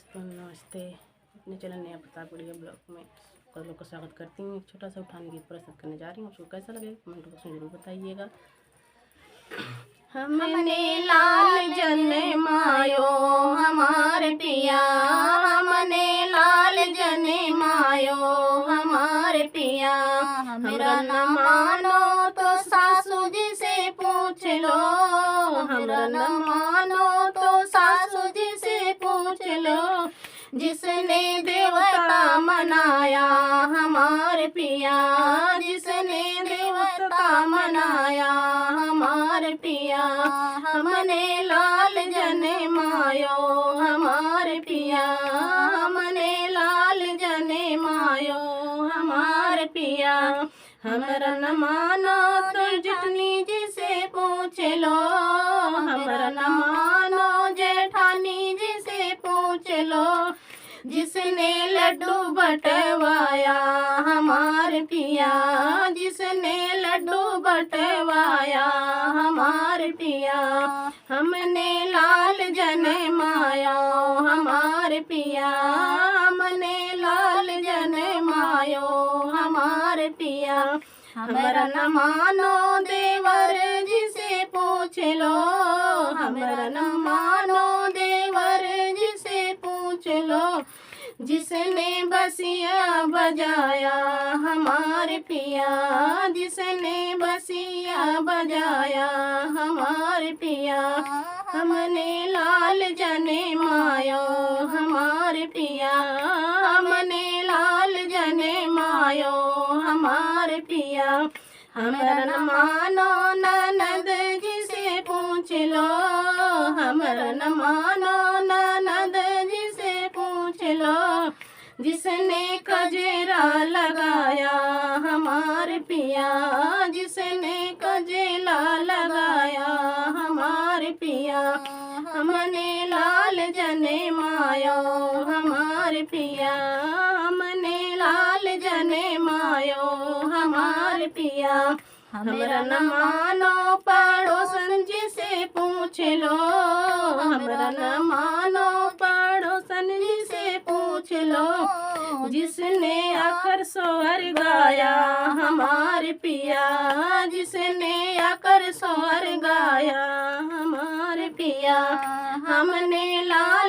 दोस्तों नमस्ते। अपने चैनल नया प्रताप गढ़िया ब्लॉग में आप लोग का स्वागत करती हूँ। एक छोटा सा उठान गीत प्रस्तुत करने जा रही हूँ। आपको कैसा लगे कमेंट बॉक्स में जरूर बताइएगा। हमने लाल जन्मायो हमारे पिया, हमने लाल जन्मायो हमारे पिया। हमरा न मानो तो सासू जी से पूछ लो, हमरा न मानो तो सासू जी से पूछ लो। जिसने देवता मनाया हमारे पिया, जिसने देवता मनाया हमारे पिया। हमने लाल जन्मायो हमारे पिया, हमने लाल जन्मायो हमारे पिया। हमरा न मानो तो जटनी जी से पूछ लो, हमरा न मानो जेठानी जी से पूछ लो। जिसने लड्डू बटवाया हमारे पिया, जिसने लड्डू बटवाया हमारे पिया। हमने लाल जन्माया हमारे पिया, हमने लाल जन्मायो हमारे पिया। हमरा न मानो देवर जी से पूछ लो, हमरा न मानो देवर जी से पूछ लो। जिसने बसिया बजाया हमारे पिया, जिसने बसिया बजाया हमारे पिया। हमने लाल जन्मायो हमारे पिया, हमने लाल जन्मायो हमारे पिया। हमरा न मानो ननद जी से पूछ लो, हमरा न मानो ननद जी से पूछ लो। जिसने कजरा लगाया हमारे पिया, जिसने कजला लगाया हमारे पिया। हमने लाल जन्मायो हमारे पिया, हमने लाल जन्मायो हमारे पिया। हमरा न मानो पड़ोसन जी से पूछ लो, हमरा न मानो पड़ोसन जी से पूछ लो। जिसने आकर सोहर गाया हमारे पिया, जिसने आकर सोहर गाया हमारे पिया। हमने लाल